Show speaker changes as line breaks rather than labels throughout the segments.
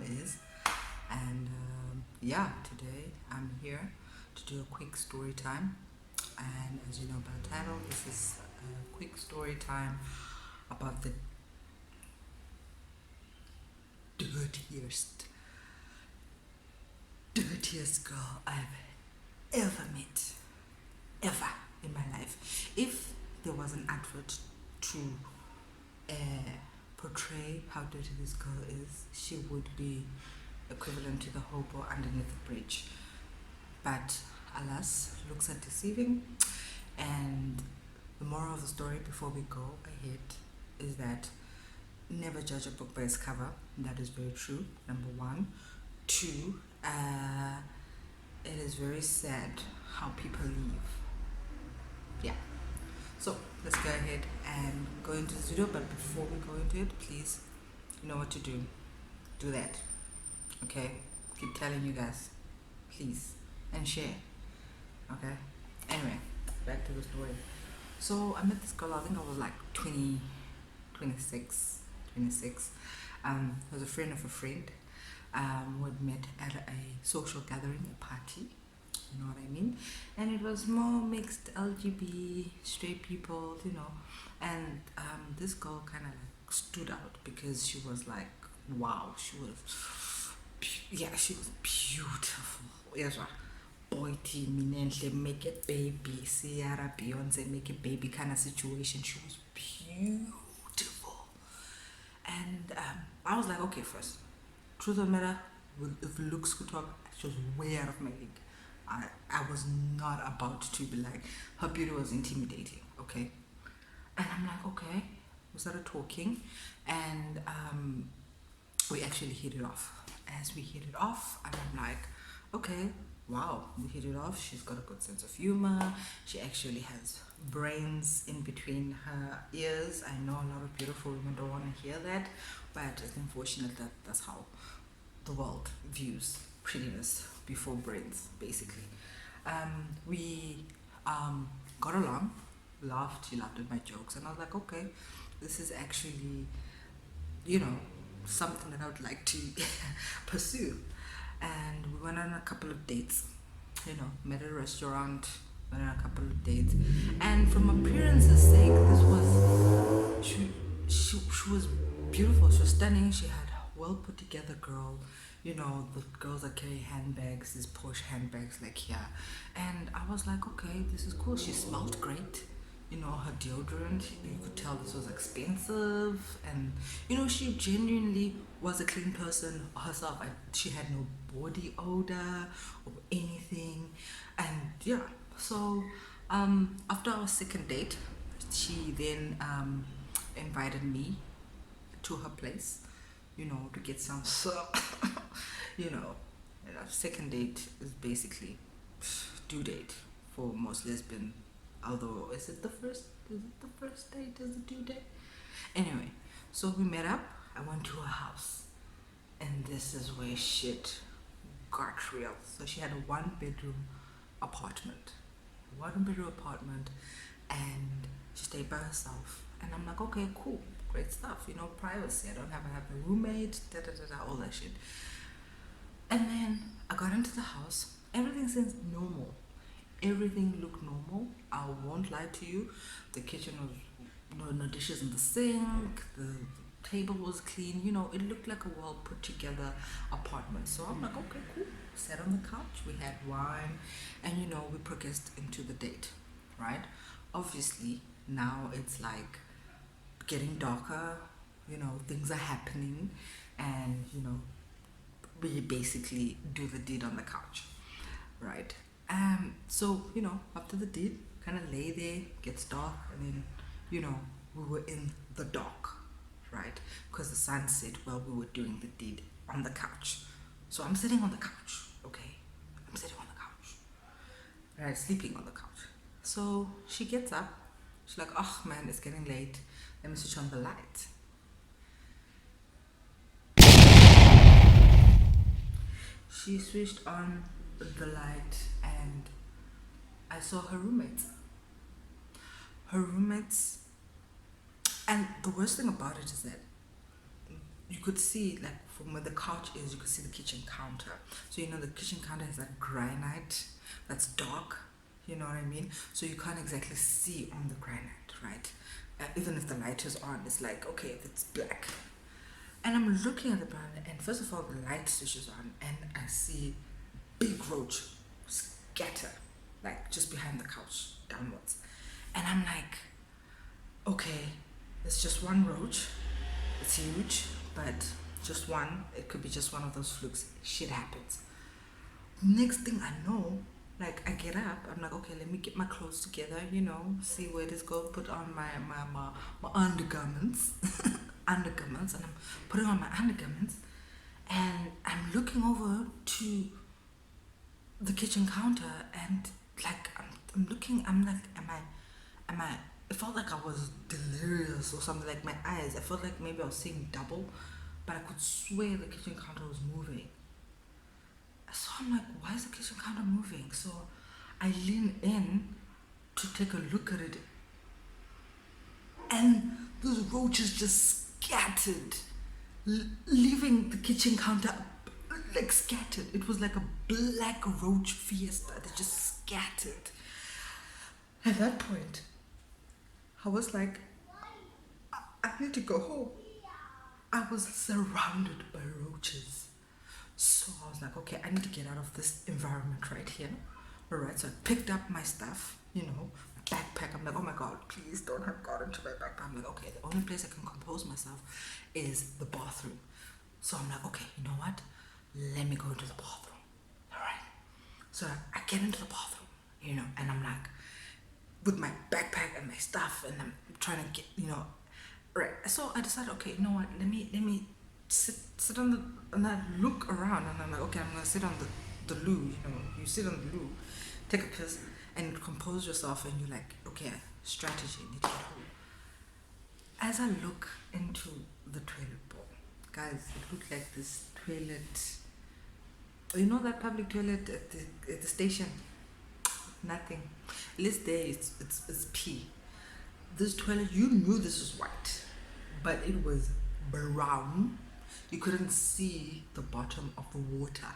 is. And yeah, today I'm here to do a quick story time. And as you know by the title, this is a quick story time about the dirtiest, dirtiest girl I've ever met, ever in my life. If there was an advert to uh, portray how dirty this girl is, she would be equivalent to the hobo underneath the bridge. But alas, looks are deceiving. And the moral of the story before we go ahead is that never judge a book by its cover. That is very true, number one. Two, it is very sad how people leave. Yeah. So let's go ahead and go into the video. But before we go into it, please, you know what to do. Do that. Okay? Keep telling you guys. Please. And share. Okay? Anyway, back to the story. So I met this girl, I think I was like 20, 26. It was a friend of a friend who had met at a social gathering, a party. You know what I mean? And it was more mixed LGBT, straight people, you know. And this girl kind of like stood out because she was like, wow, she was beautiful. Yes, right. Boy, Minenhle, make a baby, Sierra, Beyonce, make a baby kind of situation. She was beautiful. And I was like, okay, first, truth of the matter, if looks could talk, she was way out of my league. I was not about to be like, her beauty was intimidating, okay? And I'm like, okay. We started talking, and we actually hit it off. As we hit it off, and I'm like, okay, wow, we hit it off. She's got a good sense of humor. She actually has brains in between her ears. I know a lot of beautiful women don't want to hear that, but it's unfortunate that that's how the world views prettiness before brains, basically. We got along, laughed. She laughed at my jokes, and I was like, okay, this is actually, you know, something that I would like to pursue. And we went on a couple of dates, you know, met at a restaurant, went on a couple of dates. And from appearance's sake, this was, she was beautiful, she was stunning, she had a well put together girl, you know, the girls that carry handbags, these Porsche handbags, like here. And I was like, okay, this is cool. She smelled great. You know, her deodorant, you could tell this was expensive. And, you know, she genuinely was a clean person herself. She had no body odor or anything. And yeah, so after our second date, she then invited me to her place, you know, to get some you know, second date is basically due date for most lesbian. Although, is it the first date is the due date? Anyway, so we met up. I went to her house, and this is where shit got real. So she had a apartment, one bedroom apartment, and she stayed by herself. And I'm like, okay, cool, great stuff. You know, privacy. I don't have a roommate. All that shit. And then I got into the house. Everything seems normal. Everything looked normal. I won't lie to you. The kitchen was no dishes in the sink. The table was clean. You know, it looked like a well put together apartment. So I'm like, okay, cool. Sat on the couch. We had wine, and you know, we progressed into the date. Right? Obviously, now it's like getting darker. You know, things are happening, and you know, we basically do the deed on the couch, right? So, you know, after the deed, kind of lay there, gets dark, and then, you know, we were in the dark, right? Because the sun set while we were doing the deed on the couch. So I'm sitting on the couch, okay? I'm sitting on the couch, right? Sleeping on the couch. So she gets up. She's like, oh man, it's getting late. Let me switch on the light. She switched on the light, and I saw her roommates. Her roommates, and the worst thing about it is that you could see, like, from where the couch is, you could see the kitchen counter. So you know the kitchen counter has that granite that's dark, you know what I mean? So you can't exactly see on the granite, right? Even if the light is on, it's like, okay, it's black. And I'm looking at the brown, and first of all, the light switches on, and I see big roach scatter, like just behind the couch, downwards. And I'm like, okay, it's just one roach. It's huge, but just one. It could be just one of those flukes. Shit happens. Next thing I know, like, I get up. I'm like, okay, let me get my clothes together. You know, see where this goes. Put on my undergarments, undergarments, and I'm putting on my undergarments, and I'm looking over to the kitchen counter, and like, I'm looking. I'm like, am I? It felt like I was delirious or something. Like my eyes, I felt like maybe I was seeing double, but I could swear the kitchen counter was moving. So I'm like, why is the kitchen counter moving? So I lean in to take a look at it, and those roaches just scattered, leaving the kitchen counter like scattered. It was like a black roach fiesta that just scattered. At that point, I was like, I need to go home. I was surrounded by roaches. So I was like, okay, I need to get out of this environment right here. Alright, so I picked up my stuff, you know, my backpack. I'm like, oh my god, please don't have got into my backpack. I'm like, okay, the only place I can compose myself is the bathroom. So I'm like, okay, you know what? Let me go into the bathroom. Alright. So I get into the bathroom, you know, and I'm like, with my backpack and my stuff, and I'm trying to get, you know, right. So I decided, okay, you know what? Let me sit on the, and I look around, and I'm like, okay, I'm gonna sit on the loo. You know, you sit on the loo, take a piss, and compose yourself, and you're like, okay, strategy, need to get home. As I look into the toilet bowl, guys, it looked like this toilet. You know that public toilet at the station? Nothing. At least there it's pee. This toilet, you knew this was white, but it was brown. You couldn't see the bottom of the water.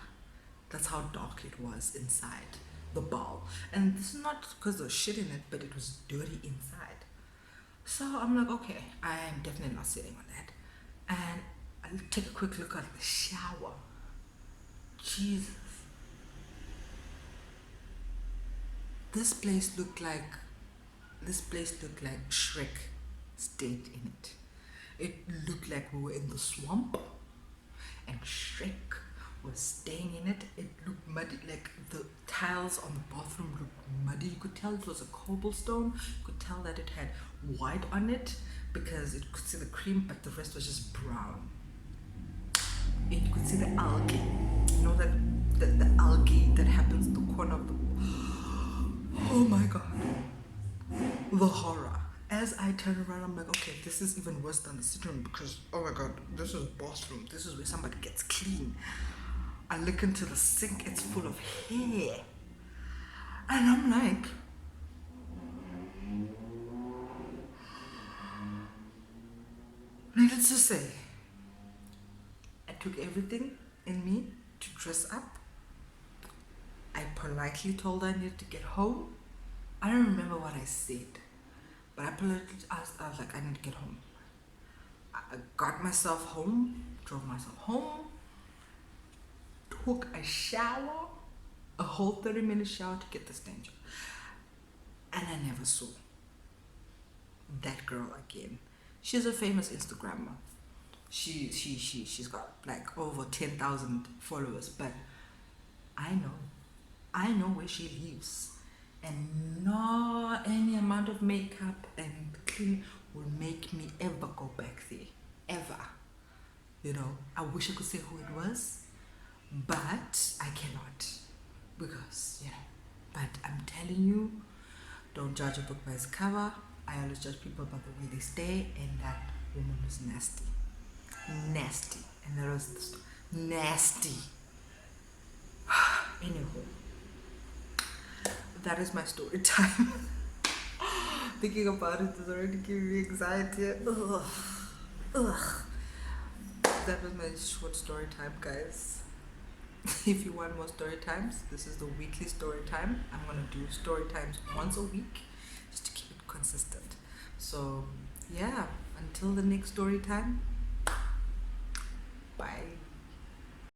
That's how dark it was inside the bowl. And this is not because there's shit in it, but it was dirty inside. So I'm like, okay, I am definitely not sitting on that. And I take a quick look at the shower. Jesus. This place looked like Shrek stayed in it. It looked like we were in the swamp, and Shrek was staying in it. It looked muddy, like the tiles on the bathroom looked muddy. You could tell it was a cobblestone. You could tell that it had white on it because it could see the cream, but the rest was just brown. And you could see the algae. You know that the algae that happens in the corner of the. Oh my god. The horror. As I turn around, I'm like, okay, this is even worse than the sitting room because, oh my god, this is a bathroom. This is where somebody gets clean. I look into the sink, it's full of hair. And I'm like, needless to say, I took everything in me to dress up. I politely told her I needed to get home. I don't remember what I said, but I politely asked, I was like, I need to get home. I got myself home, drove myself home, took a shower, a whole 30-minute shower to get the stench off. And I never saw that girl again. She's a famous Instagrammer. She's got like over 10,000 followers, but I know where she lives, and not any amount of makeup and clean will make me ever go back there, ever. You know, I wish I could say who it was, but I cannot, because, you know, but I'm telling you, don't judge a book by its cover. I always judge people by the way they stay, and that woman was nasty, and that was nasty. Anywho, that is my story time. Thinking about it is already giving me anxiety. Ugh. that was my short story time, guys. If you want more story times, this is the weekly story time. I'm gonna do story times once a week just to keep it consistent. So yeah, until the next story time, bye.